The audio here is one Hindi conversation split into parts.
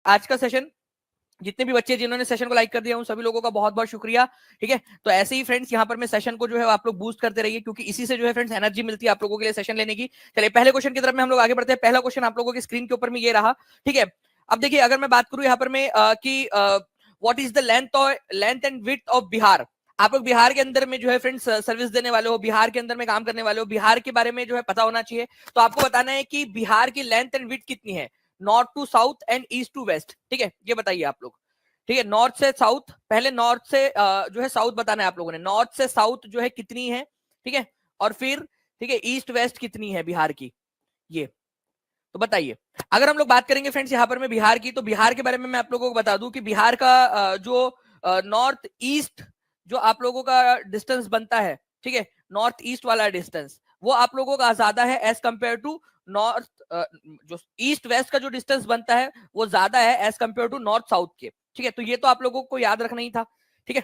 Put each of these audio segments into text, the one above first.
आज का सेशन, जितने भी बच्चे जिन्होंने सेशन को लाइक कर दिया उन सभी लोगों का बहुत बहुत शुक्रिया। ठीक है, तो ऐसे ही फ्रेंड्स यहाँ पर मैं सेशन को जो है आप लोग बूस्ट करते रहिए, क्योंकि इसी से जो है फ्रेंड्स एनर्जी मिलती है आप लोगों के लिए सेशन लेने की। चलिए पहले क्वेश्चन की तरफ में हम लोग आगे बढ़ते हैं। पहला क्वेश्चन आप लोगों की स्क्रीन के ऊपर में ये रहा। ठीक है, अब देखिए अगर मैं बात करूं यहाँ पर मैं कि what is the length and width of Bihar. आप लोग बिहार के अंदर में जो है फ्रेंड्स सर्विस देने वाले हो, बिहार के अंदर में काम करने वाले हो, बिहार के बारे में जो है पता होना चाहिए। तो आपको बताना है कि बिहार की लेंथ एंड विड्थ कितनी है, north to south and east to west. ठीक है, ये बताइए आप लोग। ठीक है, नॉर्थ से साउथ, पहले नॉर्थ से जो है साउथ बताना है आप लोगों ने, नॉर्थ से साउथ जो है कितनी है। ठीक है, और फिर ठीक है ईस्ट वेस्ट कितनी है बिहार की, ये तो बताइए। अगर हम लोग बात करेंगे फ्रेंड्स यहाँ पर मैं बिहार की, तो बिहार के बारे में मैं आप लोगों को बता दूं कि बिहार का जो नॉर्थ ईस्ट जो आप लोगों का डिस्टेंस बनता है, ठीक है, नॉर्थ ईस्ट वाला डिस्टेंस वो आप लोगों का ज्यादा है एज कंपेयर टू नॉर्थ, जो ईस्ट वेस्ट का जो डिस्टेंस बनता है वो ज्यादा है as compare to north south के। ठीक है, तो ये तो आप लोगों को याद रखना ही था। ठीक है,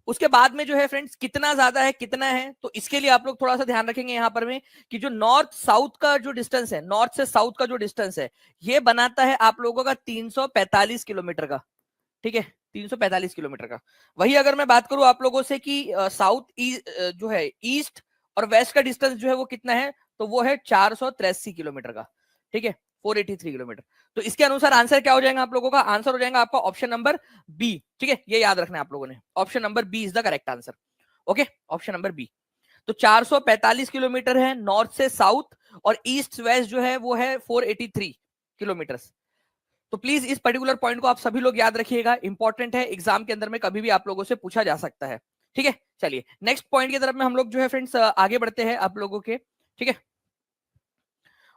उसके बाद में जो है फ्रेंड्स कितना ज्यादा है कितना है, तो इसके लिए आप लोग थोड़ा सा ध्यान रखेंगे यहाँ पर में कि जो नॉर्थ साउथ का जो डिस्टेंस है, नॉर्थ से साउथ का जो डिस्टेंस है ये बनाता है आप लोगों का 345 किलोमीटर का। ठीक है, 345 किलोमीटर का। वही अगर मैं बात करूं आप लोगों से कि साउथ जो है ईस्ट और वेस्ट का डिस्टेंस जो है वो कितना है, तो वो है 483 किलोमीटर का। ठीक है, 483 किलोमीटर। तो इसके अनुसार आंसर क्या हो जाएगा आप लोगों का, आंसर हो जाएगा आपका ऑप्शन नंबर बी। ठीक है, ये याद रखना है आप लोगों ने, option number B is the correct answer. Okay, option number B. तो 445 किलोमीटर है नॉर्थ से साउथ, और ईस्ट वेस्ट जो है वो है 483 किलोमीटर। तो प्लीज इस पर्टिकुलर पॉइंट को आप सभी लोग याद रखिएगा, इंपॉर्टेंट है, एग्जाम के अंदर में कभी भी आप लोगों से पूछा जा सकता है। ठीक है, चलिए नेक्स्ट पॉइंट की तरफ में हम लोग जो है फ्रेंड्स आगे बढ़ते हैं आप लोगों के। ठीक है,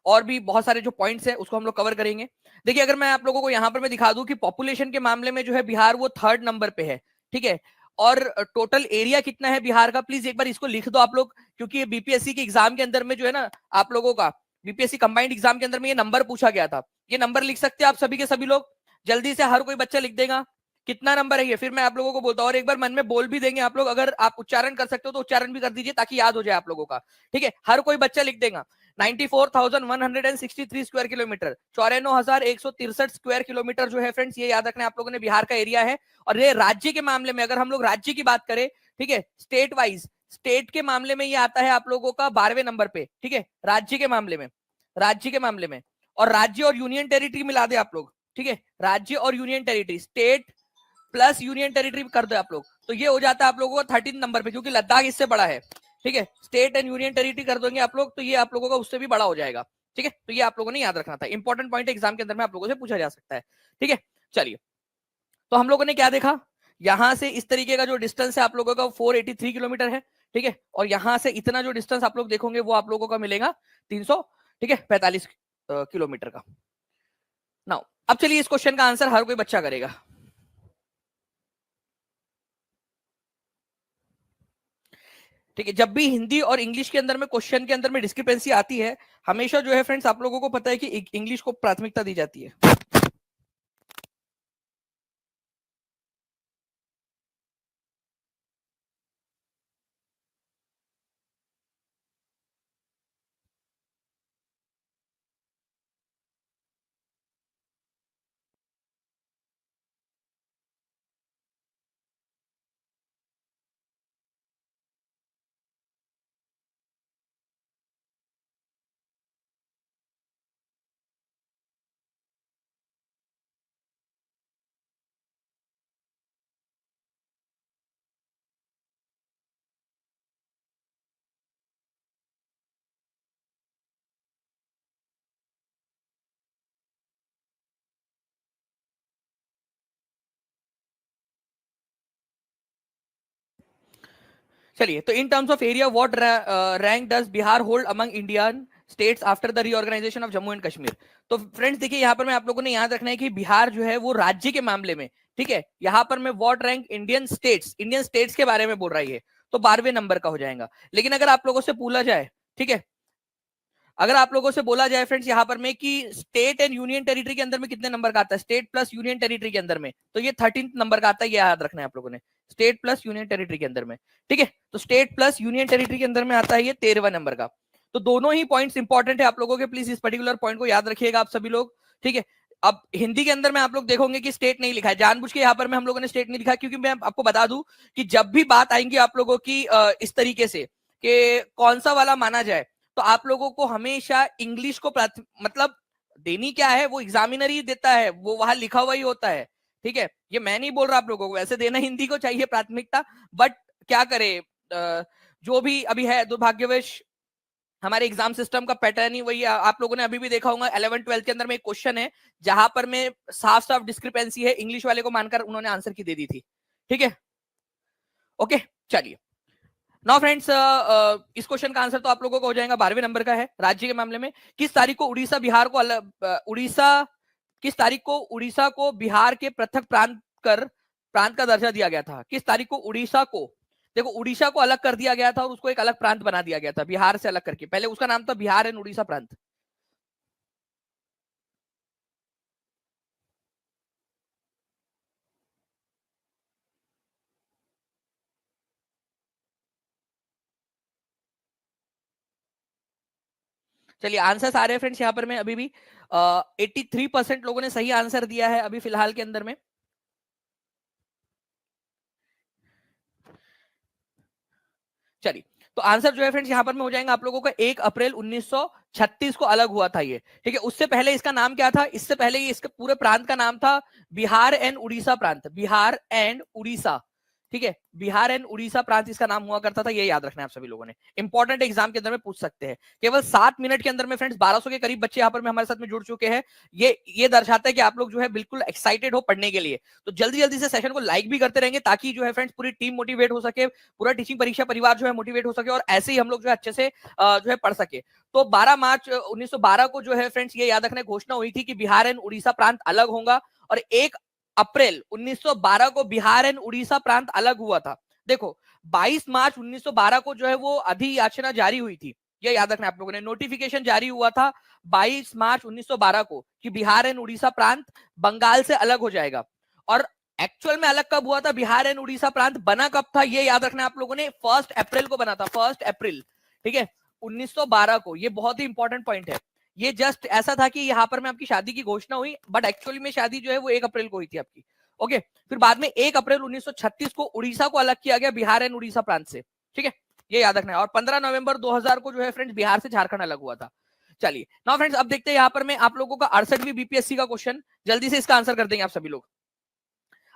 और भी बहुत सारे जो पॉइंट्स हैं उसको हम लोग कवर करेंगे। देखिए अगर मैं आप लोगों को यहाँ पर मैं दिखा दूं कि पॉपुलेशन के मामले में जो है बिहार वो 3rd नंबर पे है। ठीक है, और टोटल एरिया कितना है बिहार का, प्लीज एक बार इसको लिख दो आप लोग, क्योंकि ये बीपीएससी के एग्जाम के अंदर में जो है ना आप लोगों का, बीपीएससी कंबाइंड एग्जाम के अंदर में ये नंबर पूछा गया था। ये नंबर लिख सकते हैं आप सभी के सभी लोग, जल्दी से हर कोई बच्चा लिख देगा कितना नंबर है ये, फिर मैं आप लोगों को बोलता हूँ, और एक बार मन में बोल भी देंगे आप लोग, अगर आप उच्चारण कर सकते हो तो उच्चारण भी कर दीजिए ताकि याद हो जाए आप लोगों का। ठीक है, हर कोई बच्चा लिख देगा 94,163 स्क्वायर किलोमीटर, 94,163 स्क्वायर किलोमीटर जो है फ्रेंड्स, ये याद रखना आप लोगों ने, बिहार का एरिया है। और ये राज्य के मामले में अगर हम लोग राज्य की बात करें, ठीक है, स्टेट वाइज, स्टेट के मामले में ये आता है आप लोगों का 12वें नंबर पे। ठीक है, राज्य के मामले में, राज्य के मामले में, और राज्य और यूनियन टेरिटरी मिला दे आप लोग। ठीक है, राज्य और union territory, state plus union territory कर दो आप लोग, तो ये हो जाता है आप लोगों का 13 नंबर पे, क्योंकि लद्दाख इससे बड़ा है। ठीक है, स्टेट एंड यूनियन टेरिटरी कर दोगे आप लोग तो ये आप लोगों का उससे भी बड़ा हो जाएगा। ठीक है, तो ये आप लोगों ने याद रखना था, इंपॉर्टेंट पॉइंट एग्जाम के अंदर में आप लोगों से पूछा जा सकता है। ठीक है, चलिए तो हम लोगों ने क्या देखा, यहां से इस तरीके का जो डिस्टेंस है आप लोगों का 483 किलोमीटर है। ठीक है, और यहां से इतना जो डिस्टेंस आप लोग देखोगे वो आप लोगों का मिलेगा 300, ठीक है, 45 किलोमीटर का। नाउ अब चलिए इस क्वेश्चन का आंसर हर कोई बच्चा करेगा। ठीक है, जब भी हिंदी और इंग्लिश के अंदर में क्वेश्चन के अंदर में डिस्क्रिपेंसी आती है, हमेशा जो है फ्रेंड्स आप लोगों को पता है कि इंग्लिश को प्राथमिकता दी जाती है। चलिए, तो in terms of area what rank does Bihar hold among Indian states after the reorganisation of Jammu and Kashmir. तो फ्रेंड्स देखिए यहाँ पर मैं आप लोगों ने याद रखना है कि बिहार जो है वो राज्य के मामले में, ठीक है, यहाँ पर मैं व्हाट रैंक इंडियन स्टेट्स के बारे में बोल रही है, तो 12वें नंबर का हो जाएगा। लेकिन अगर आप लोगों से बोला जाए, ठीक है, अगर आप लोगों से बोला जाए फ्रेंड्स यहाँ पर में कि स्टेट एंड यूनियन टेरिटरी के अंदर में कितने नंबर का आता है, स्टेट प्लस यूनियन टेरिटरी के अंदर में, तो ये 13 नंबर का आता है, ये याद रखना है आप लोगों ने, स्टेट प्लस यूनियन टेरिटरी के अंदर में। ठीक है, तो स्टेट प्लस यूनियन टेरिटरी के अंदर में आता है ये 13वां नंबर का। तो दोनों ही पॉइंट्स इंपॉर्टेंट है आप लोगों के, प्लीज इस पर्टिकुलर पॉइंट को याद रखिएगा आप सभी लोग। ठीक है, अब हिंदी के अंदर में आप लोग देखोगे कि स्टेट नहीं लिखा है, जानबूझ के यहाँ पर में हम लोगों ने स्टेट नहीं लिखा, क्योंकि मैं आपको बता दूं कि जब भी बात आएंगी आप लोगों की इस तरीके से कि कौन सा वाला माना जाए, तो आप लोगों को हमेशा इंग्लिश को मतलब देनी क्या है, वो एग्जामिनर ही देता है, वो वहां लिखा हुआ ही होता है, ठीक है। ये मैं नहीं बोल रहा आप लोगों को, वैसे देना हिंदी को चाहिए प्राथमिकता, बट क्या करे, जो भी अभी है, दुर्भाग्यवश हमारे एग्जाम सिस्टम का पैटर्न ही वही है। आप लोगों ने अभी भी देखा होगा 11 12 के अंदर में एक क्वेश्चन है जहां पर में साफ साफ डिस्क्रिपेंसी है, इंग्लिश वाले को मानकर उन्होंने आंसर की दे दी थी, ठीक है। ओके, चलिए नाउ फ्रेंड्स, इस क्वेश्चन का आंसर तो आप लोगों को हो जाएगा, 12वें नंबर का है। राज्य के मामले में किस तारीख को उड़ीसा बिहार को किस तारीख को उड़ीसा को बिहार के पृथक प्रांत का दर्जा दिया गया था? किस तारीख को उड़ीसा को, देखो उड़ीसा को अलग कर दिया गया था और उसको एक अलग प्रांत बना दिया गया था बिहार से अलग करके। पहले उसका नाम था बिहार एंड उड़ीसा प्रांत। चलिए आंसर्स आ रहे हैं फ्रेंड्स यहाँ पर मैं अभी भी 83% लोगों ने सही आंसर दिया है अभी फिलहाल के अंदर में। चलिए तो आंसर जो है फ्रेंड्स यहाँ पर में हो जाएगा आप लोगों का 1 अप्रैल 1936 को अलग हुआ था ये, ठीक है। उससे पहले इसका नाम क्या था? इससे पहले ये इसके पूरे प्रांत का नाम था बिहार एंड उड़ीसा प्रांत, बिहार एंड उड़ीसा, ठीक है। बिहार एंड उड़ीसा प्रांत इसका नाम हुआ करता था, ये याद रखना है आप सभी लोगों ने, इंपॉर्टेंट एग्जाम के अंदर में पूछ सकते हैं। केवल 7 मिनट के अंदर में फ्रेंड्स 1200 के करीब बच्चे यहाँ पर में हमारे साथ में जुड़ चुके हैं। ये दर्शाता है कि आप लोग जो है बिल्कुल एक्साइटेड हो पढ़ने के लिए। तो जल्दी जल्दी से सेशन को लाइक भी करते रहेंगे ताकि जो है फ्रेंड्स पूरी टीम मोटिवेट हो सके, पूरा टीचिंग परीक्षा परिवार जो है मोटिवेट हो सके और ऐसे ही हम लोग जो है अच्छे से जो है पढ़ सके। तो 12 मार्च 1912 को जो है फ्रेंड्स ये याद रखने घोषणा हुई थी कि बिहार एंड उड़ीसा प्रांत अलग होगा, और 1 अप्रैल 1912 को बिहार एंड उड़ीसा प्रांत अलग हुआ था। देखो 22 मार्च 1912 को जो है वो अधियाचना जारी हुई थी, ये याद रखना आप लोगों ने, नोटिफिकेशन जारी हुआ था 22 मार्च 1912 को कि बिहार एंड उड़ीसा प्रांत बंगाल से अलग हो जाएगा। और एक्चुअल में अलग कब हुआ था बिहार एंड उड़ीसा प्रांत, बना कब था ये याद रखना आप लोगों ने, 1 अप्रैल को बना था, 1 अप्रैल, ठीक है 1912 को। ये बहुत ही इंपॉर्टेंट पॉइंट है। ये जस्ट ऐसा था कि यहाँ पर में आपकी शादी की घोषणा हुई, बट एक्चुअली में शादी जो है वो 1 अप्रैल को हुई थी आपकी, ओके। फिर बाद में 1 अप्रैल 1936 को उड़ीसा को अलग किया गया बिहार एंड उड़ीसा प्रांत से, ठीक है, ये याद रखना है। और 15 नवंबर 2000 को जो है फ्रेंड्स बिहार से झारखंड अलग हुआ था। चलिए नाउ फ्रेंड्स अब देखते हैं यहाँ पर मैं आप लोगों का 68वीं बीपीएससी का क्वेश्चन, जल्दी से इसका आंसर कर देंगे आप सभी लोग।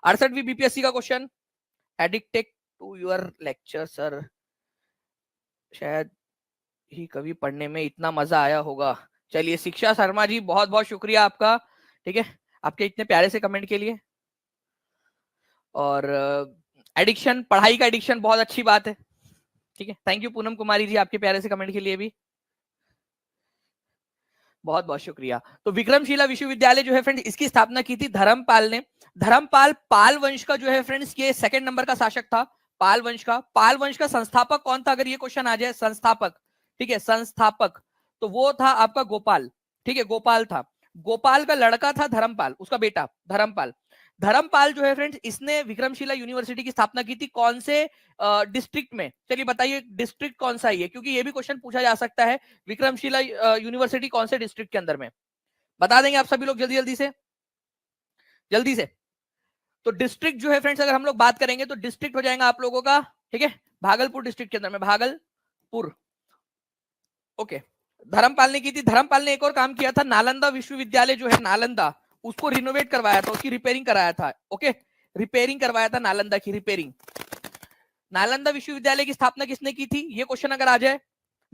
68वीं बीपीएससी का question, addicted to your lecture sir, शायद ही कभी पढ़ने में इतना मजा आया होगा। चलिए शिक्षा शर्मा जी बहुत बहुत शुक्रिया आपका, ठीक है, आपके इतने प्यारे से कमेंट के लिए। और एडिक्शन, पढ़ाई का एडिक्शन बहुत अच्छी बात है, ठीक है। थैंक यू पूनम कुमारी जी आपके प्यारे से कमेंट के लिए भी बहुत बहुत शुक्रिया। तो विक्रमशिला विश्वविद्यालय जो है फ्रेंड्स इसकी स्थापना की थी धर्मपाल ने। धर्मपाल पाल वंश का जो है फ्रेंड्स ये 2nd नंबर का शासक था, पाल वंश का। पाल वंश का संस्थापक कौन था अगर ये क्वेश्चन आ जाए, संस्थापक, ठीक है, संस्थापक तो वो था आपका गोपाल, ठीक है, गोपाल था। गोपाल का लड़का था धर्मपाल, उसका बेटा धर्मपाल। धर्मपाल जो है फ्रेंड्स इसने विक्रमशिला यूनिवर्सिटी की स्थापना की थी कौन से डिस्ट्रिक्ट में? चलिए बताइए डिस्ट्रिक्ट कौन सा है, क्योंकि ये भी क्वेश्चन पूछा जा सकता है, विक्रमशिला यूनिवर्सिटी कौन से डिस्ट्रिक्ट के अंदर में, बता देंगे आप सभी लोग जल्दी जल्दी से, जल्दी से। तो डिस्ट्रिक्ट जो है फ्रेंड्स अगर हम लोग बात करेंगे तो डिस्ट्रिक्ट हो जाएगा आप लोगों का, ठीक है, भागलपुर डिस्ट्रिक्ट के अंदर में, भागलपुर, ओके। धर्मपाल ने की थी। धर्मपाल ने एक और काम किया था, नालंदा विश्वविद्यालय जो है नालंदा, उसको रिनोवेट करवाया था, उसकी रिपेयरिंग कराया था, ओके, रिपेयरिंग करवाया था नालंदा की, रिपेयरिंग। नालंदा विश्वविद्यालय की स्थापना किसने की थी ये क्वेश्चन अगर आ जाए,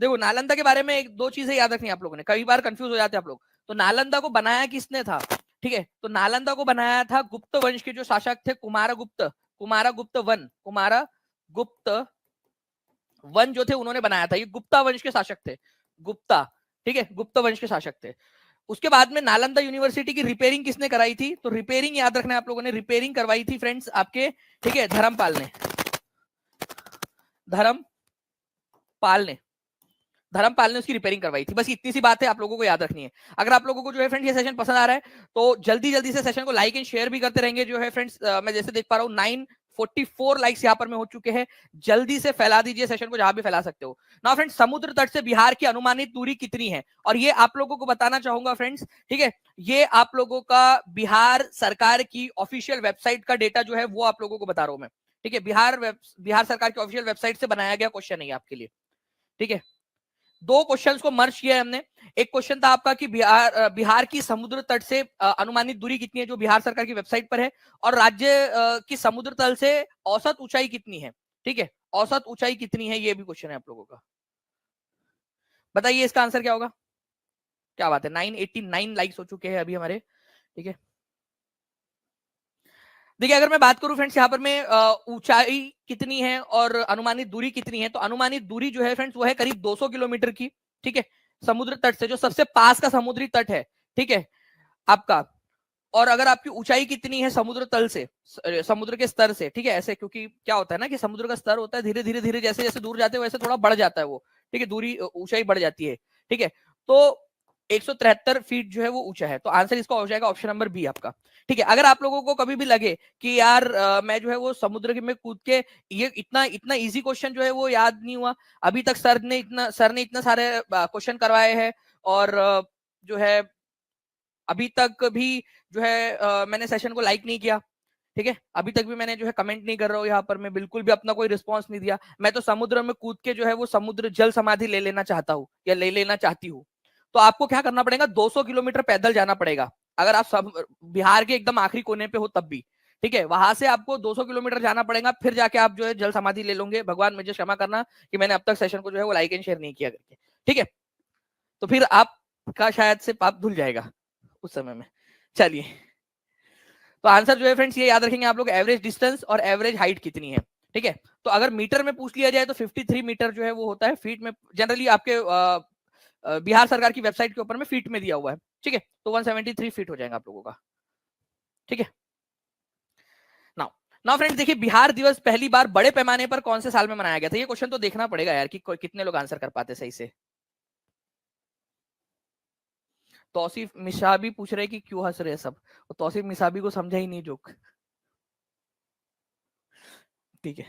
देखो नालंदा के बारे में एक दो चीजें याद रखनी है आप लोगों ने, कई बार कंफ्यूज हो जाते हैं आप लोग। तो नालंदा को बनाया किसने था, ठीक है, तो नालंदा को बनाया था गुप्त वंश के जो शासक थे, कुमारगुप्त, कुमारगुप्त वन, कुमारगुप्त वन जो थे उन्होंने बनाया था, ये गुप्ता वंश के शासक थे, गुप्ता, ठीक है, गुप्त वंश के शासक थे। उसके बाद में नालंदा यूनिवर्सिटी की रिपेयरिंग किसने कराई थी, तो रिपेयरिंग याद रखना है आप लोगों ने, रिपेयरिंग करवाई थी फ्रेंड्स आपके, ठीक है, धर्मपाल ने, धर्मपाल ने, धर्मपाल ने उसकी रिपेयरिंग करवाई थी। बस इतनी सी बात है आप लोगों को याद रखनी है। अगर आप लोगों को जो है फ्रेंड्स ये सेशन पसंद आ रहा है तो जल्दी जल्दी से सेशन को लाइक एंड शेयर भी करते रहेंगे जो है फ्रेंड्स। मैं जैसे देख पा रहा हूँ 44 लाइक्स यहाँ पर में हो चुके हैं। जल्दी से फैला दीजिए सेशन को जहां भी फैला सकते हो। नाउ फ्रेंड्स, समुद्र तट से बिहार की अनुमानित दूरी कितनी है, और ये आप लोगों को बताना चाहूंगा फ्रेंड्स, ठीक है। ये आप लोगों का बिहार सरकार की ऑफिशियल वेबसाइट का डेटा जो है वो आप लोगों को बता रहा हूं मैं, ठीक है। बिहार सरकार की ऑफिशियल वेबसाइट से बनाया गया क्वेश्चन है आपके लिए, ठीक है। दो क्वेश्चंस को मर्ज किया है हमने। एक क्वेश्चन था आपका कि बिहार की समुद्र तट से अनुमानित दूरी कितनी है, जो बिहार सरकार की वेबसाइट पर है, और राज्य की समुद्र तल से औसत ऊंचाई कितनी है, ठीक है। औसत ऊंचाई कितनी है, ये भी क्वेश्चन है आप लोगों का। बताइए इसका आंसर क्या होगा। क्या बात है, 989 लाइक्स हो चुके हैं अभी हमारे, ठीक है। देखिए अगर मैं बात करूं फ्रेंड्स यहाँ पर में ऊंचाई कितनी है और अनुमानित दूरी कितनी है, तो अनुमानित दूरी जो है फ्रेंड्स वो है करीब 200 किलोमीटर की, ठीक है, समुद्र तट से, जो सबसे पास का समुद्री तट है, ठीक है आपका। और अगर आपकी ऊंचाई कितनी है समुद्र तल से, समुद्र के स्तर से, ठीक है, ऐसे, क्योंकि क्या होता है ना कि समुद्र का स्तर होता है धीरे धीरे धीरे, जैसे जैसे दूर जाते हैं वैसे थोड़ा बढ़ जाता है वो, ठीक है, दूरी ऊंचाई बढ़ जाती है, ठीक है। तो 173 फीट जो है वो ऊंचा है, तो आंसर इसका हो जाएगा ऑप्शन नंबर बी आपका, ठीक है। अगर आप लोगों को कभी भी लगे कि यार मैं जो है वो समुद्र में कूद के, ये इतना इतना इजी क्वेश्चन जो है वो याद नहीं हुआ अभी तक, सर ने इतना सारे क्वेश्चन करवाए हैं, और जो है अभी तक भी जो है मैंने सेशन को लाइक नहीं किया, ठीक है, अभी तक भी मैंने जो है कमेंट नहीं कर रहा हूँ यहाँ पर, मैं बिल्कुल भी अपना कोई रिस्पॉन्स नहीं दिया। मैं तो समुद्र में कूद के जो है वो समुद्र जल समाधि ले लेना चाहता हूँ या ले लेना चाहती हूँ। तो आपको क्या करना पड़ेगा, 200 किलोमीटर पैदल जाना पड़ेगा, अगर आप सब बिहार के एकदम आखिरी कोने पे हो तब भी, ठीक है। वहां से आपको 200 किलोमीटर जाना पड़ेगा, फिर जाके आप जो है जल समाधि ले लोगे। भगवान मुझे क्षमा करना कि मैंने अब तक सेशन को जो है वो लाइक एंड शेयर नहीं किया करके, ठीक है। तो फिर आपका शायद से पाप धुल जाएगा उस समय में। चलिए, तो आंसर जो है फ्रेंड्स ये याद रखेंगे आप लोग, एवरेज डिस्टेंस और एवरेज हाइट कितनी है, ठीक है। तो अगर मीटर में पूछ लिया जाए तो 53 मीटर जो है वो होता है, फीट में जनरली आपके बिहार सरकार की वेबसाइट के ऊपर में फीट में दिया हुआ है, ठीक है। तो 173 फीट हो जाएगा आप लोगों का, ठीक है। नाउ नाउ फ्रेंड्स देखिए, बिहार दिवस पहली बार बड़े पैमाने पर कौन से साल में मनाया गया था, ये क्वेश्चन तो देखना पड़ेगा यार कि कितने लोग आंसर कर पाते सही से। तौसीफ मिसाबी पूछ रहे कि क्यों हंस रहे हैं सब, और तौसीफ मिसाबी को समझा ही नहीं जोक, ठीक है।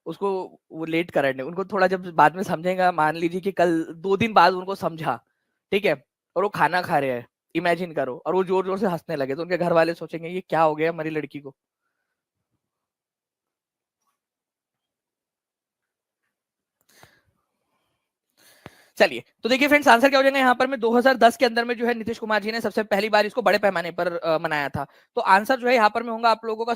उसको वो लेट करने, उनको थोड़ा जब बाद में समझेगा, मान लीजिए कि कल 2 दिन बाद उनको समझा, ठीक है, और वो खाना खा रहे हैं, इमेजिन करो, और वो जोर जोर से हंसने लगे, तो उनके घर वाले सोचेंगे ये क्या हो गया हमारी लड़की को। चलिए, तो देखिए फ्रेंड्स आंसर क्या हो जाएगा यहाँ पर में, 2010 के अंदर में जो है नीतीश कुमार जी ने सबसे पहली बार इसको बड़े पैमाने पर मनाया था। तो आंसर जो है यहाँ पर में होगा आप लोगों का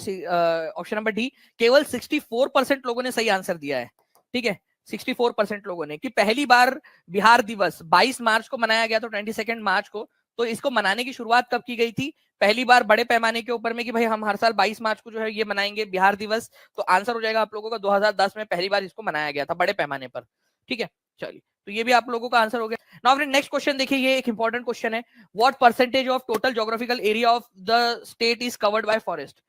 ऑप्शन नंबर डी। केवल 64% लोगों ने सही आंसर दिया है, ठीक है, 64% लोगों ने, कि पहली बार बिहार दिवस 22 मार्च को मनाया गया, तो 22 मार्च को। तो इसको मनाने की शुरुआत कब की गई थी, पहली बार बड़े पैमाने के ऊपर में, कि भाई हम हर साल 22 मार्च को जो है ये मनाएंगे बिहार दिवस। तो आंसर हो जाएगा आप लोगों का 2010 में पहली बार इसको मनाया गया था बड़े पैमाने पर, ठीक है। चलिए, तो ये भी आप लोगों का आंसर हो गया। नाउ फ्रेंड नेक्स्ट क्वेश्चन देखिए, ये एक इंपॉर्टेंट क्वेश्चन है। What percentage of total geographical area of the state is covered by forest.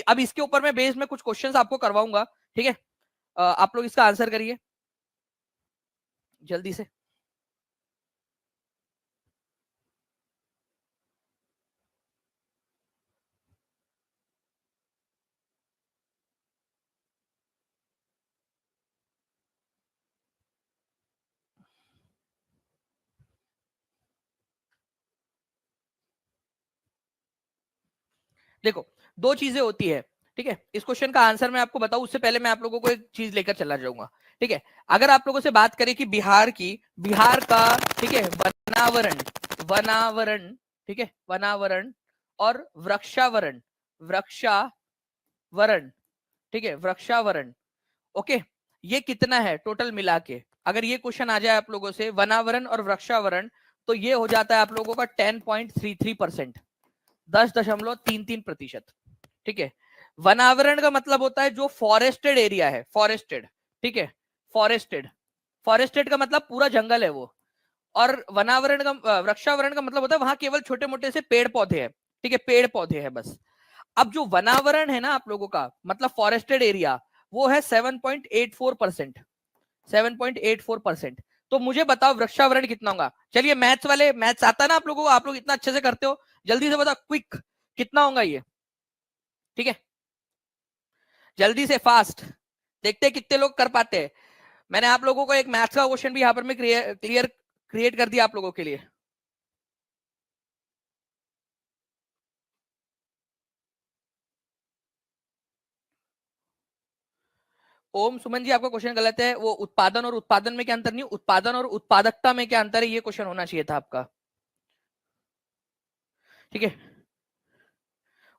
अब इसके ऊपर मैं बेस में कुछ क्वेश्चंस आपको करवाऊंगा, ठीक है। आप लोग इसका आंसर करिए जल्दी से। देखो, दो चीजें होती है, ठीक है। इस क्वेश्चन का आंसर मैं आपको बताऊं उससे पहले मैं आप लोगों को एक चीज लेकर चला जाऊंगा, ठीक है। अगर आप लोगों से बात करें कि बिहार का, ठीक है, वनावरण वनावरण ठीक है, वनावरण और वृक्षावरण वृक्षावरण ठीक है, वृक्षावरण, ओके, ये कितना है टोटल मिला के। अगर ये क्वेश्चन आ जाए आप लोगों से, वनावरण और वृक्षावरण, तो ये हो जाता है आप लोगों का 10.33%, 10.33%, ठीक है। वनावरण का मतलब होता है जो फॉरेस्टेड एरिया है, फॉरेस्टेड, ठीक है, फॉरेस्टेड, फॉरेस्टेड का मतलब पूरा जंगल है वो। और वनावरण का, वृक्षावरण का मतलब होता है वहां केवल छोटे मोटे से पेड़ पौधे हैं, ठीक है, पेड़ पौधे हैं बस। अब जो वनावरण है ना आप लोगों का, मतलब फॉरेस्टेड एरिया, वो है 7.84%, 7.84%। तो मुझे बताओ वृक्षावरण कितना होगा। चलिए मैथ्स वाले, मैथ्स आता है ना आप लोगों को, आप लोग इतना अच्छे से करते हो, जल्दी से बताओ क्विक, कितना होगा ये, ठीक है। जल्दी से फास्ट, देखते हैं कितने लोग कर पाते हैं। मैंने आप लोगों को एक मैथ्स का क्वेश्चन भी यहाँ पर मैं क्रिएट कर दिया आप लोगों के लिए। ओम सुमन जी, आपका क्वेश्चन गलत है। वो उत्पादन और उत्पादन में क्या अंतर नहीं, उत्पादन और उत्पादकता में क्या अंतर है, ये क्वेश्चन होना चाहिए था आपका। ठीक है,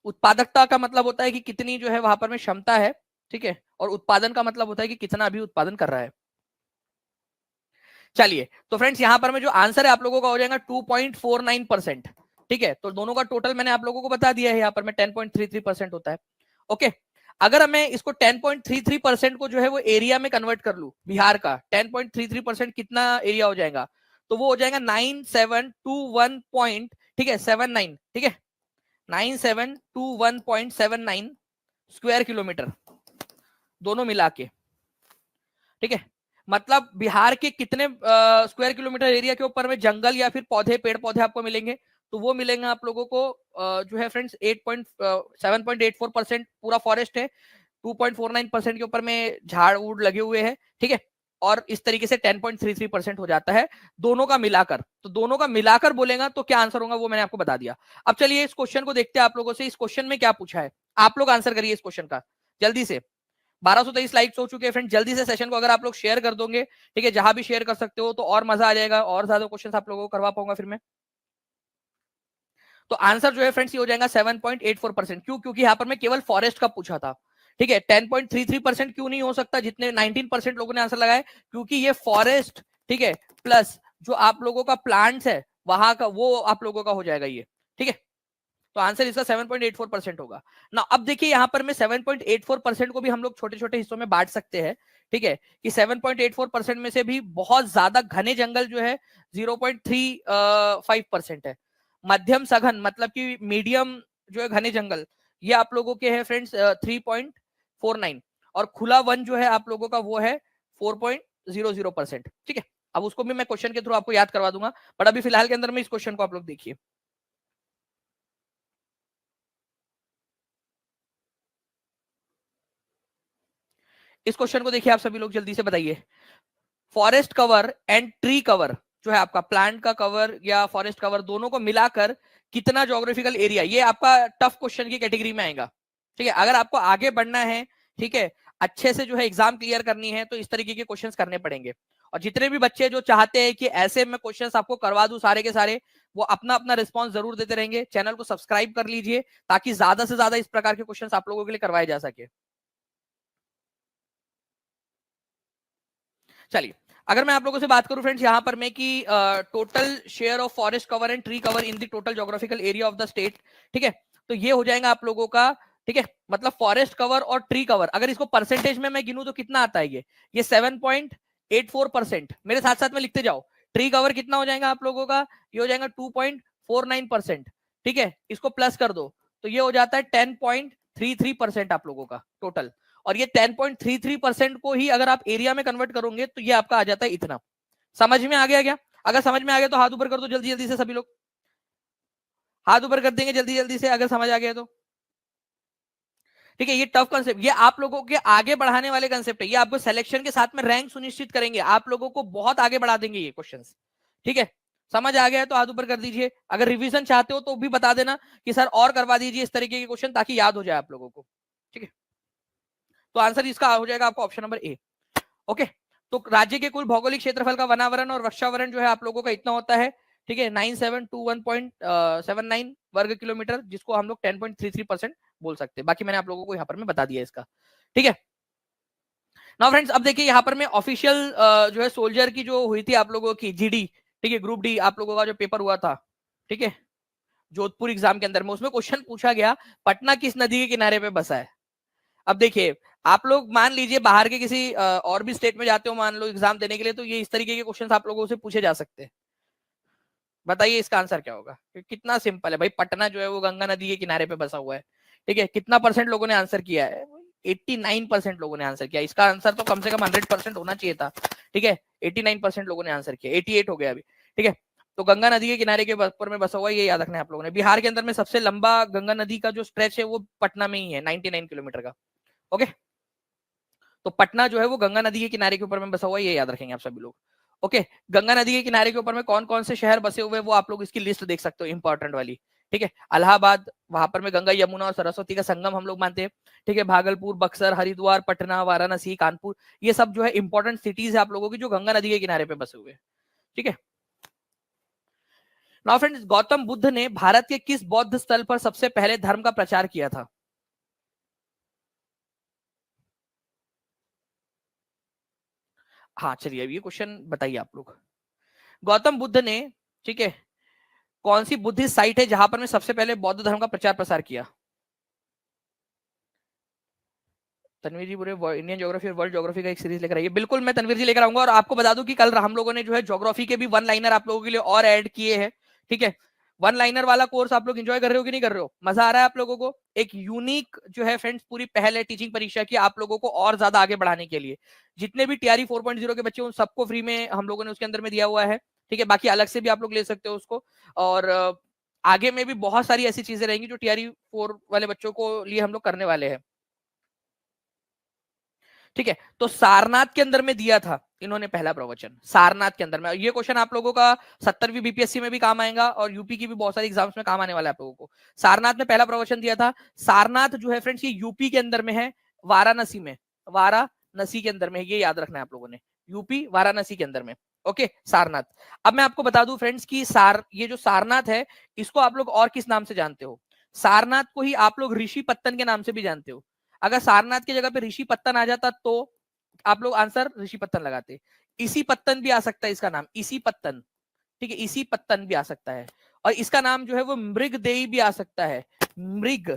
उत्पादकता का मतलब होता है कि कितनी जो है वहां पर में क्षमता है, ठीक है, और उत्पादन का मतलब होता है कि कितना अभी उत्पादन कर रहा है। चलिए, तो फ्रेंड्स यहां पर में जो आंसर है आप लोगों का हो जाएगा 2.49%। ठीक है, तो दोनों का टोटल मैंने आप लोगों को बता दिया है, यहाँ पर में 10.33% होता है। ओके, अगर मैं इसको 10.33% को जो है वो एरिया में कन्वर्ट कर लूं, बिहार का 10.33% कितना एरिया हो जाएगा, तो वो हो जाएगा 9721 पॉइंट, ठीक है, 79, ठीक है, 9721.79 स्क्वायर किलोमीटर दोनों मिला के। ठीक है, मतलब बिहार के कितने स्क्वायर किलोमीटर एरिया के ऊपर में जंगल या फिर पौधे, पेड़ पौधे आपको मिलेंगे, तो वो मिलेंगे आप लोगों को जो है फ्रेंड्स 7.84% पूरा फॉरेस्ट है, 2.49% के ऊपर में झाड़ वूड लगे हुए हैं। ठीक है, और इस तरीके से 10.33% हो जाता है दोनों का मिलाकर। तो दोनों का मिलाकर बोलेगा तो क्या आंसर होगा वो मैंने आपको बता दिया। अब चलिए इस क्वेश्चन को देखते हैं आप लोगों से, इस क्वेश्चन में क्या पूछा है, आप लोग आंसर करिए इस क्वेश्चन का जल्दी से। 1223 लाइक्स हो चुके हैं फ्रेंड, जल्दी से सेशन को अगर आप लोग शेयर कर दोगे, ठीक है, जहां भी शेयर कर सकते हो तो और मजा आ जाएगा, और ज्यादा क्वेश्चन आप लोगों को करवा पाऊंगा फिर मैं। तो आंसर जो है फ्रेंड्स ये हो जाएगा 7.84%। क्यों? क्योंकि यहाँ पर मैं केवल फॉरेस्ट का पूछा था। ठीक है, 10.33% क्यों नहीं हो सकता जितने 19% लोगों ने आंसर लगाए, क्योंकि ये फॉरेस्ट, ठीक है, प्लस जो आप लोगों का प्लांट्स है वहां का, वो आप लोगों का हो जाएगा ये। ठीक है, तो आंसर इसका 7.84% होगा ना। अब देखिए यहाँ पर मैं 7.84% को भी हम लोग छोटे छोटे हिस्सों में बांट सकते हैं। ठीक है, कि 7.84% में से भी बहुत ज्यादा घने जंगल जो है 0.35% है। मध्यम सघन मतलब कि मीडियम जो है घने जंगल, ये आप लोगों के है फ्रेंड्स 3.49, और खुला वन जो है आप लोगों का वो है 4.00%। ठीक है, अब उसको भी मैं क्वेश्चन के थ्रू आपको याद करवा दूंगा, बट अभी फिलहाल के अंदर में इस क्वेश्चन को आप लोग देखिए। इस क्वेश्चन को देखिए आप सभी लोग जल्दी से बताइए, forest cover and tree cover जो है आपका, प्लांट का कवर या फॉरेस्ट कवर, दोनों को मिलाकर कितना ज्योग्राफिकल एरिया, ये आपका टफ क्वेश्चन की कैटेगरी में आएगा। ठीक है, अगर आपको आगे बढ़ना है, ठीक है, अच्छे से जो है एग्जाम क्लियर करनी है, तो इस तरीके के क्वेश्चंस करने पड़ेंगे। और जितने भी बच्चे जो चाहते हैं कि ऐसे में क्वेश्चंस आपको करवा दूं सारे के सारे, वो अपना अपना रिस्पांस जरूर देते रहेंगे। चैनल को सब्सक्राइब कर लीजिए ताकि ज्यादा से ज्यादा इस प्रकार के क्वेश्चंस आप लोगों के लिए करवाए जा सके। चलिए, अगर मैं आप लोगों से बात करूं फ्रेंड्स यहाँ पर मैं कि total share of forest cover and tree cover in the total geographical area of the state, ठीक है, तो ये हो जाएगा आप लोगों का, ठीक है, मतलब फॉरेस्ट कवर और ट्री कवर अगर इसको परसेंटेज में मैं गिनूं तो कितना आता है, ये 7.84%। मेरे साथ साथ में लिखते जाओ, ट्री कवर कितना हो जाएगा आप लोगों का, ये हो जाएगा 2.49%। ठीक है, इसको प्लस कर दो तो ये हो जाता है 10.33% आप लोगों का टोटल। और ये 10.33% को ही अगर आप एरिया में कन्वर्ट करोगे तो ये आपका आ जाता है इतना। समझ में आ गया क्या? अगर समझ में आ गया तो हाथ ऊपर कर दो जल्दी जल्दी से सभी लोग, हाथ ऊपर कर देंगे जल्दी जल्दी से अगर समझ आ गया तो। ठीक है, ये टफ कंसेप्ट, ये आप लोगों के आगे बढ़ाने वाले कंसेप्ट है, ये आपको सिलेक्शन के साथ में रैंक सुनिश्चित करेंगे, आप लोगों को बहुत आगे बढ़ा देंगे ये क्वेश्चंस। ठीक है, समझ आ गया है तो हाथ ऊपर कर दीजिए। अगर रिवीजन चाहते हो तो भी बता देना कि सर और करवा दीजिए इस तरीके के क्वेश्चन ताकि याद हो जाए आप लोगों को। ठीक है, तो आंसर इसका हो जाएगा आपका ऑप्शन नंबर ए। ओके, तो राज्य के कुल भौगोलिक क्षेत्रफल का वनावरण और वृक्षावरण जो है आप लोगों का इतना होता है। ठीक है, 9721.79 वर्ग किलोमीटर, जिसको हम लोग 10.33% बोल सकते हैं। बाकी मैंने आप लोगों को यहाँ पर मैं बता दिया इसका। ठीक है, नाउ फ्रेंड्स अब देखिए यहाँ पर मैं ऑफिशियल जो है सोल्जर की जो हुई थी आप लोगों की जीडी, ठीक है, ग्रुप डी आप लोगों का जो पेपर हुआ था, ठीक है, जोधपुर एग्जाम के अंदर में, उसमें क्वेश्चन पूछा गया पटना किस नदी के किनारे पे बसा है। अब देखिए, आप लोग मान लीजिए बाहर के किसी और भी स्टेट में जाते हो मान लो एग्जाम देने के लिए, तो ये इस तरीके के क्वेश्चन आप लोगों से पूछे जा सकते हैं। बताइए इसका आंसर क्या होगा? कितना सिंपल है भाई, पटना जो है वो गंगा नदी के किनारे पे बसा हुआ है। ठीक है, कितना परसेंट लोगों ने आंसर किया है? 89% लोगों ने आंसर किया। इसका आंसर तो कम से कम 100% होना चाहिए था। ठीक है, 89% लोगों ने आंसर किया, 88 हो गया अभी। ठीक है, तो गंगा नदी के किनारे के ऊपर में बसा हुआ है, ये याद रखना है आप लोगों ने। बिहार के अंदर में सबसे लंबा गंगा नदी का जो स्ट्रेच है वो पटना में ही है, 99 किलोमीटर का। ओके, तो पटना जो है वो गंगा नदी के किनारे के ऊपर में बसा हुआ है, ये याद रखेंगे आप सभी लोग। ओके, गंगा नदी के किनारे के ऊपर में कौन कौन से शहर बसे हुए हैं वो आप लोग इसकी लिस्ट देख सकते हो, इंपॉर्टेंट वाली। ठीक है, इलाहाबाद, वहां पर में गंगा यमुना और सरस्वती का संगम हम लोग मानते हैं। ठीक है, भागलपुर, बक्सर, हरिद्वार, पटना, वाराणसी, कानपुर, ये सब जो है इंपॉर्टेंट सिटीज है आप लोगों की जो गंगा नदी के किनारे पे बसे हुए हैं। ठीक है, नाउ फ्रेंड्स, गौतम बुद्ध ने भारत के किस बौद्ध स्थल पर सबसे पहले धर्म का प्रचार किया था? हाँ चलिए, अब ये क्वेश्चन बताइए आप लोग। गौतम बुद्ध ने, ठीक है, कौन सी बुद्धिस्ट साइट है जहां पर मैं सबसे पहले बौद्ध धर्म का प्रचार प्रसार किया? तनवीर जी बोले इंडियन ज्योग्राफी और वर्ल्ड ज्योग्राफी का एक सीरीज लेकर आइए। बिल्कुल मैं तनवीर जी लेकर आऊंगा, और आपको बता दूं कि कल हम लोगों ने जो है ज्योग्राफी के भी वन लाइनर आप लोगों के लिए और ऐड किए हैं। ठीक है, वन लाइनर वाला कोर्स आप लोग एंजॉय कर रहे हो कि नहीं कर रहे हो? मजा आ रहा है आप लोगों को? एक यूनिक जो है फ्रेंड्स पूरी पहले टीचिंग परीक्षा की आप लोगों को और ज्यादा आगे बढ़ाने के लिए। जितने भी टीआरई 4.0 के बच्चे उन सबको फ्री में हम लोगों ने उसके अंदर में दिया हुआ है। ठीक है, बाकी अलग से भी आप लोग ले सकते हो उसको। और आगे में भी बहुत सारी ऐसी चीजें रहेंगी जो टीआरई 4 वाले बच्चों को लिए हम लोग करने वाले हैं। ठीक है, तो सारनाथ के अंदर में दिया था इन्होंने पहला प्रवचन, सारनाथ के अंदर में। ये क्वेश्चन आप लोगों का 70वीं बीपीएससी में भी काम आएगा और यूपी की भी बहुत सारी एग्जाम्स में काम आने वाला है आप लोगों को। सारनाथ में पहला प्रवचन दिया था। सारनाथ जो है फ्रेंड्स ये यूपी के अंदर में है, वाराणसी में, वाराणसी के अंदर में है, ये याद रखना है आप लोगों ने, यूपी वाराणसी के अंदर में। ओके, सारनाथ। अब मैं आपको बता दूं फ्रेंड्स की ये जो सारनाथ है इसको आप लोग और किस नाम से जानते हो? सारनाथ को ही आप लोग ऋषि पत्तन के नाम से भी जानते हो। अगर सारनाथ की जगह पे ऋषि पत्तन आ जाता तो आप लोग आंसर ऋषि पत्तन लगाते। इसी पत्तन भी आ सकता है इसका नाम, इसी पत्तन। ठीक है, इसी पत्तन भी आ सकता है, और इसका नाम जो है वो मृगदेई भी आ सकता है। मृग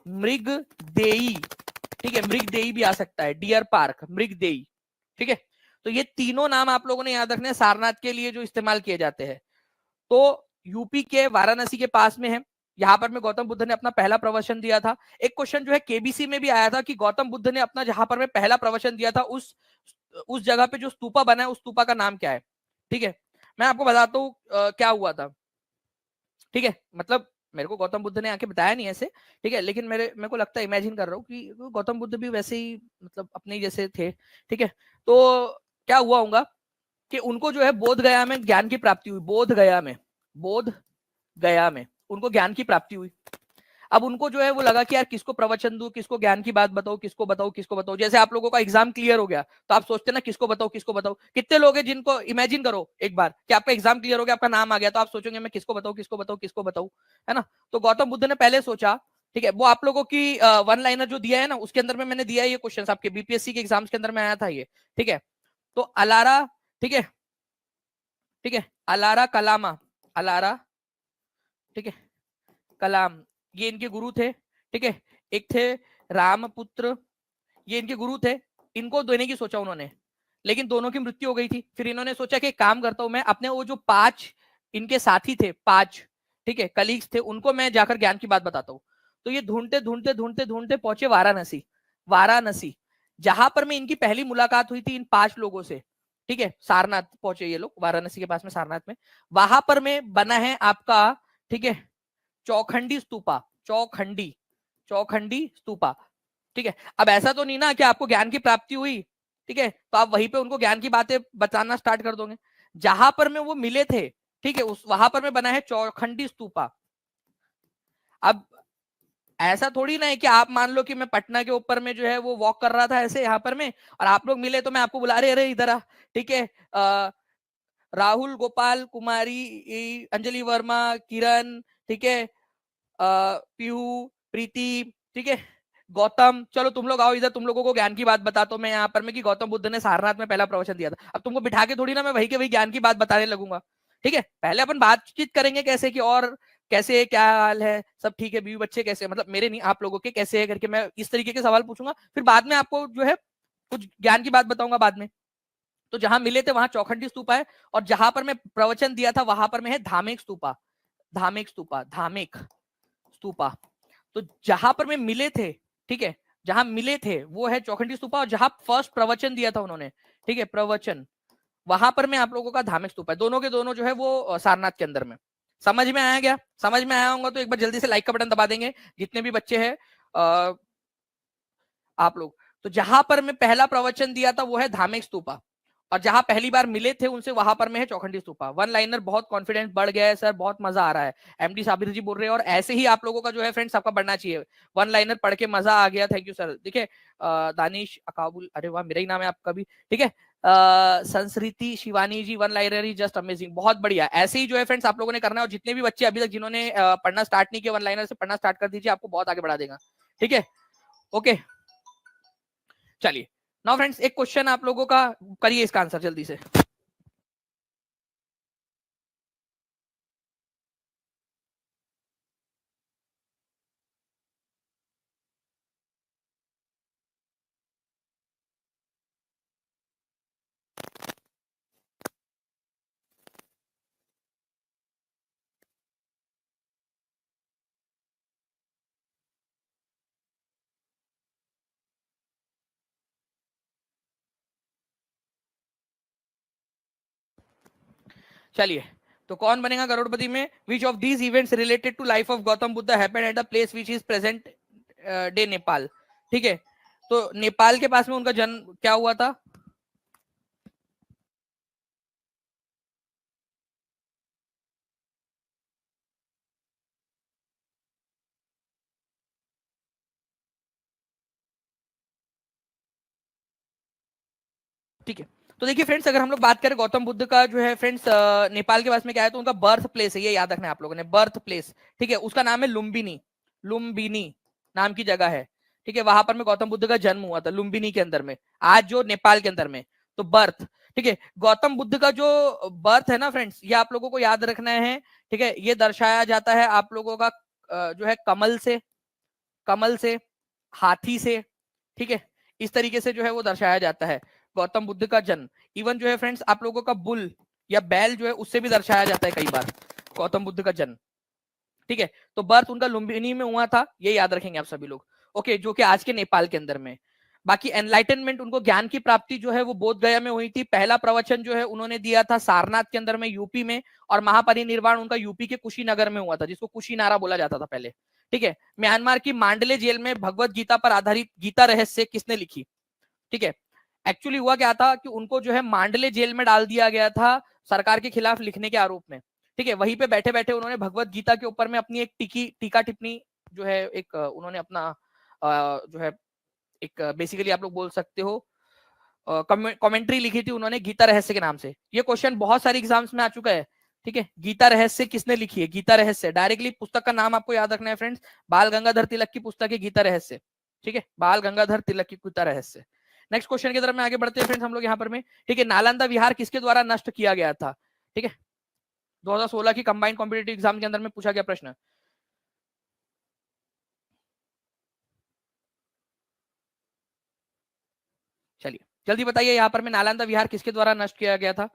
मृगदेई। ठीक है, मृगदेई भी आ सकता है, डियर पार्क, मृगदेई। ठीक है, तो ये तीनों नाम आप लोगों ने याद रखने सारनाथ के लिए जो इस्तेमाल किए जाते हैं। तो यूपी के वाराणसी के पास में है, यहां पर में गौतम बुद्ध ने अपना पहला प्रवचन दिया था। एक क्वेश्चन जो है केबीसी में भी आया था कि गौतम बुद्ध ने अपना जहां पर में पहला प्रवचन दिया था उस जगह पे जो स्तूपा बना है उस स्तूपा का नाम क्या है? ठीक है, मैं आपको बताता हूँ क्या हुआ था। ठीक है, मतलब मेरे को गौतम बुद्ध ने आके बताया नहीं ऐसे, ठीक है, लेकिन मेरे को लगता है, इमेजिन कर रहा हूँ कि गौतम बुद्ध भी वैसे ही मतलब अपने जैसे थे। ठीक है, तो क्या हुआ होगा कि उनको जो है बोध गया में ज्ञान की प्राप्ति हुई, बोध गया में उनको ज्ञान की प्राप्ति हुई। अब उनको जो है वो लगा कि यार किसको प्रवचन दूं, किसको ज्ञान की बात बताओ, किसको बताओ, किसको बताओ। जैसे आप लोगों का एग्जाम क्लियर हो गया तो आप सोचते ना किसको बताओ, किसको बताओ। कितने लोग हैं जिनको, इमेजिन करो एक बार कि आपका एग्जाम क्लियर हो गया, आपका नाम आ गया, तो आप सोचेंगे मैं किसको बताऊं, किसको बताऊं, किसको बताऊं, है ना? तो गौतम बुद्ध ने पहले सोचा, ठीक है, वो आप लोगों की वन लाइनर जो दिया है ना उसके अंदर में मैंने दिया है ये क्वेश्चन, आपके बीपीएससी के एग्जाम्स के अंदर में आया था ये। ठीक है, तो अलारा, ठीक है, ठीक है, अलारा कलामा, अलारा, ठीक है, कलाम, ये इनके गुरु थे। ठीक है, एक थे रामपुत्र, ये इनके गुरु थे। इनको देने की सोचा उन्होंने, लेकिन दोनों की मृत्यु हो गई थी। फिर इन्होंने सोचा कि एक काम करता हूं मैं, अपने वो जो 5 इनके साथी थे, 5, ठीक है, कलीग्स थे, उनको मैं जाकर ज्ञान की बात बताता हूँ। तो ये ढूंढते ढूंढते ढूंढते ढूंढते पहुंचे वाराणसी। वाराणसी जहां पर में इनकी पहली मुलाकात हुई थी इन 5 लोगों से। ठीक है, सारनाथ पहुंचे ये लोग, वाराणसी के पास में सारनाथ में। वहां पर में बना है आपका, ठीक है, चौखंडी स्तूपा, चौखंडी, चौखंडी स्तूपा। ठीक है, अब ऐसा तो नहीं ना कि आपको ज्ञान की प्राप्ति हुई, ठीक है, तो आप वहीं पे उनको ज्ञान की बातें बताना स्टार्ट कर दोगे। जहां पर में वो मिले थे, ठीक है, उस वहां पर में बना है चौखंडी स्तूपा। अब ऐसा थोड़ी ना है कि आप मान लो कि मैं पटना के ऊपर में जो है वो वॉक कर रहा था ऐसे यहाँ पर में, और आप लोग मिले तो मैं आपको बुला रहे, अरे इधर आ। ठीक है, राहुल, गोपाल, कुमारी, अंजलि वर्मा, किरण, ठीक है, पीहू, प्रीति, ठीक है, गौतम, चलो तुम लोग आओ इधर, तुम लोगों को ज्ञान की बात बताता हूं मैं यहाँ पर में कि गौतम बुद्ध ने सारनाथ में पहला प्रवचन दिया था। अब तुमको बिठा के थोड़ी ना मैं वही के वही ज्ञान की बात बताने लगूंगा। ठीक है, पहले अपन बातचीत करेंगे कैसे कि और कैसे, क्या हाल है, सब ठीक है, बीवी बच्चे कैसे, मतलब मेरे नहीं आप लोगों के कैसे है करके मैं इस तरीके के सवाल पूछूंगा। फिर बाद में आपको जो है कुछ ज्ञान की बात बताऊंगा बाद में। तो जहां मिले थे वहां चौखंडी स्तूपा है, और जहां पर मैं प्रवचन दिया था वहां पर में है धामेक स्तूपा, धामेक स्तूपा, धामेक स्तूपा। तो जहां पर में मिले थे, ठीक है, जहां मिले थे वो है चौखंडी स्तूपा, और जहां फर्स्ट प्रवचन दिया था उन्होंने, ठीक है, प्रवचन, वहां पर में आप लोगों का धार्मिक स्तूप है। दोनों के दोनों जो है वो सारनाथ के अंदर में। समझ में आया क्या? समझ में आया होगा तो एक बार जल्दी से लाइक का बटन दबा देंगे जितने भी बच्चे हैं। आप लोग। तो जहां पर मैं पहला प्रवचन दिया था वो है धामेक स्तूपा, और जहां पहली बार मिले थे उनसे वहां पर में है चौखंडी स्तूपा। वन लाइनर बहुत कॉन्फिडेंस बढ़ गया है सर, बहुत मजा आ रहा है, एमडी साबिर जी बोल रहे हैं, और ऐसे ही आप लोगों का जो है फ्रेंड्स आपका बढ़ना चाहिए। वन लाइनर पढ़ के मजा आ गया, थैंक यू सर। देखिए दानिश अकाबुल, अरे वाह मेरा ही नाम है आपका भी, ठीक है। संस्कृति शिवानी जी, वन लाइनर जस्ट अमेजिंग, बहुत बढ़िया। ऐसे ही जो है फ्रेंड्स आप लोगों ने करना है, और जितने भी बच्चे अभी तक जिन्होंने पढ़ना स्टार्ट नहीं किया, वन लाइनर से पढ़ना स्टार्ट कर दीजिए, आपको बहुत आगे बढ़ा देगा, ठीक है। ओके चलिए नाउ फ्रेंड्स एक क्वेश्चन आप लोगों का, करिए इसका आंसर जल्दी से। चलिए तो कौन बनेगा करोड़पति में? Which of these events related to life of Gautam Buddha happened at a place which is present day Nepal, ठीक है। तो नेपाल के पास में उनका जन्म क्या हुआ था? ठीक है, तो देखिए फ्रेंड्स अगर हम लोग बात करें गौतम बुद्ध का जो है फ्रेंड्स नेपाल के पास में क्या है, तो उनका बर्थ प्लेस है, ये याद रखना है आप लोगों ने, बर्थ प्लेस, ठीक है। उसका नाम है लुम्बिनी, लुम्बिनी नाम की जगह है, ठीक है। वहां पर में गौतम बुद्ध का जन्म हुआ था, लुम्बिनी के अंदर में, आज जो नेपाल के अंदर में। तो बर्थ, ठीक है। गौतम बुद्ध का जो बर्थ है ना फ्रेंड्स, ये आप लोगों को याद रखना है, ठीक है। ये दर्शाया जाता है आप लोगों का जो है कमल से, कमल से, हाथी से, ठीक है। इस तरीके से जो है वो दर्शाया जाता है गौतम बुद्ध का जन्म। इवन जो है फ्रेंड्स आप लोगों का बुल या बैल जो है उससे भी दर्शाया जाता है कई बार गौतम बुद्ध का जन्म, ठीक है। तो बर्थ उनका लुम्बिनी में हुआ था, ये याद रखेंगे आप सभी लोग, ओके, जो कि आज के नेपाल के अंदर में। बाकी एनलाइटनमेंट, उनको ज्ञान की प्राप्ति जो है वो बोध गया में हुई थी। पहला प्रवचन जो है उन्होंने दिया था सारनाथ के अंदर में, यूपी में, और महापरिनिर्वाण उनका यूपी के कुशीनगर में हुआ था, जिसको कुशीनारा बोला जाता था पहले, ठीक है। म्यांमार की मांडले जेल में भगवत गीता पर आधारित गीता रहस्य किसने लिखी, ठीक है। एक्चुअली हुआ क्या था कि उनको जो है मांडले जेल में डाल दिया गया था सरकार के खिलाफ लिखने के आरोप में, ठीक है। वहीं पे बैठे बैठे उन्होंने भगवत गीता के ऊपर में अपनी एक टीका टिप्पणी जो है एक उन्होंने अपना जो है एक बेसिकली आप लोग बोल सकते हो कमेंट्री लिखी थी उन्होंने गीता रहस्य के नाम से। ये क्वेश्चन बहुत सारे एग्जाम्स में आ चुका है, ठीक है। गीता रहस्य किसने लिखी है? गीता रहस्य, डायरेक्टली पुस्तक का नाम आपको याद रखना है फ्रेंड्स, बाल गंगाधर तिलक की पुस्तक है गीता रहस्य, ठीक है। बाल गंगाधर तिलक की गीता रहस्य। नेक्स्ट क्वेश्चन की तरफ में आगे बढ़ते हैं फ्रेंड्स हम लोग यहाँ पर में, ठीक है। नालंदा विहार किसके द्वारा नष्ट किया गया था, ठीक है। 2016 की कंबाइंड कॉम्पिटेटिव एग्जाम के अंदर में पूछा गया प्रश्न। चलिए जल्दी बताइए यहाँ पर में नालंदा विहार किसके द्वारा नष्ट किया गया था?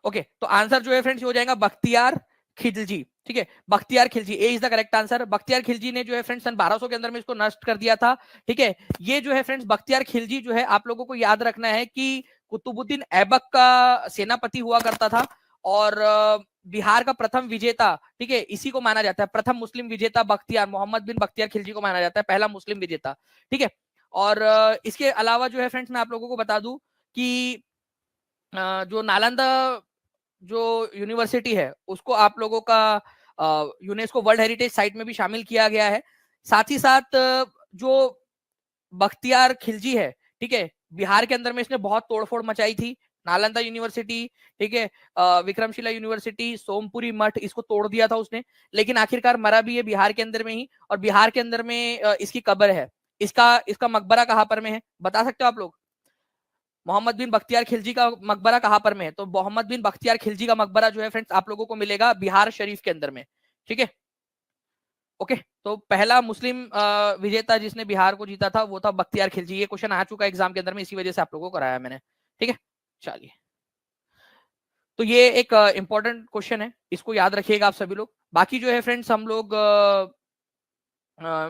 ओके, तो आंसर जो है फ्रेंड्स हो जाएगा बख्तियार खिलजी, ठीक है। Bakhtiyar Khilji, A is the correct answer. Bakhtiyar Khilji ने जो है फ्रेंड्स सन 1200 के अंदर में इसको नष्ट कर दिया था, ठीक है। ये जो है फ्रेंड्स बख्तियार खिलजी जो है आप लोगों को याद रखना है कि कुतुबुद्दीन ऐबक का सेनापति हुआ करता था, और बिहार का प्रथम विजेता, ठीक है, इसी को माना जाता है प्रथम मुस्लिम विजेता बख्तियार, मोहम्मद बिन बख्तियार खिलजी को माना जाता है पहला मुस्लिम विजेता, ठीक है। और इसके अलावा जो है फ्रेंड्स मैं आप लोगों को बता दूं कि जो नालंदा जो यूनिवर्सिटी है उसको आप लोगों का यूनेस्को वर्ल्ड हेरिटेज साइट में भी शामिल किया गया है। साथ ही साथ जो बख्तियार खिलजी है, ठीक है, बिहार के अंदर में इसने बहुत तोड़फोड़ मचाई थी। नालंदा यूनिवर्सिटी, ठीक है, विक्रमशिला यूनिवर्सिटी, सोमपुरी मठ, इसको तोड़ दिया था उसने, लेकिन आखिरकार मरा भी है बिहार के अंदर में ही, और बिहार के अंदर में इसकी कब्र है। इसका इसका मकबरा कहाँ पर में है बता सकते हो आप लोग? मोहम्मद बिन बख्तियार खिलजी का मकबरा कहां पर में है? तो मोहम्मद बिन बख्तियार खिलजी का मकबरा जो है फ्रेंड्स आप लोगों को मिलेगा बिहार शरीफ के अंदर में, ठीक है। ओके, तो पहला मुस्लिम विजेता जिसने बिहार को जीता था वो था बख्तियार खिलजी। ये क्वेश्चन आ चुका है एग्जाम के अंदर में, इसी वजह से आप लोगों को कराया मैंने, ठीक है। चलिए, तो ये एक इंपॉर्टेंट क्वेश्चन है, इसको याद रखिएगा आप सभी लोग। बाकी जो है फ्रेंड्स हम लोग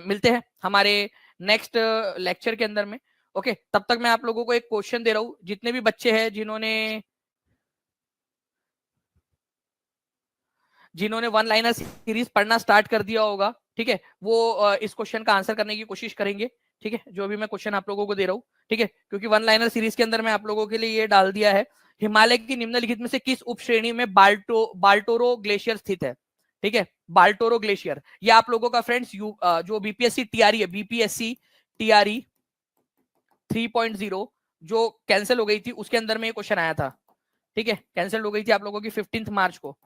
मिलते हैं हमारे नेक्स्ट लेक्चर के अंदर में, ओके। तब तक मैं आप लोगों को एक क्वेश्चन दे रहा हूं, जितने भी बच्चे हैं जिन्होंने जिन्होंने वन लाइनर सीरीज पढ़ना स्टार्ट कर दिया होगा, ठीक है, वो इस क्वेश्चन का आंसर करने की कोशिश करेंगे। ठीक है, जो भी मैं क्वेश्चन आप लोगों को दे रहा हूँ, ठीक है, क्योंकि वन लाइनर सीरीज के अंदर मैं आप लोगों के लिए ये डाल दिया है, हिमालय की निम्नलिखित में से किस उप श्रेणी में बाल्टोरो ग्लेशियर स्थित है। ठीक है, बाल्टोरो ग्लेशियर, ये आप लोगों का फ्रेंड्स जो बीपीएससी टीआरई है, बीपीएससी टीआरई 3.0 जो कैंसिल हो गई थी, उसके अंदर में ये क्वेश्चन आया था। ठीक है, कैंसिल हो गई थी आप लोगों की 15 मार्च को।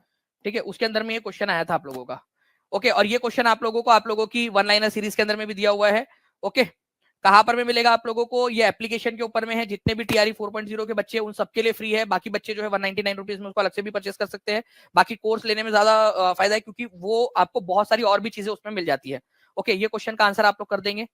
ठीक है, उसके अंदर में ये क्वेश्चन आया था आप लोगों का। ओके, और ये क्वेश्चन आप लोगों की वन लाइनर सीरीज के अंदर में भी दिया हुआ है। ओके, कहां पर में मिलेगा आप लोगों को, ये एप्लीकेशन के ऊपर में है, जितने भी टीआरई 4.0 के बच्चे उन सबके लिए फ्री है, बाकी बच्चे जो है 199 रुपीज में उसको अलग से भी परचेस कर सकते हैं। बाकी कोर्स लेने में ज्यादा फायदा है, क्योंकि वो आपको बहुत सारी और भी चीजें उसमें मिल जाती है। ओके, ये क्वेश्चन का आंसर आप लोग कर देंगे।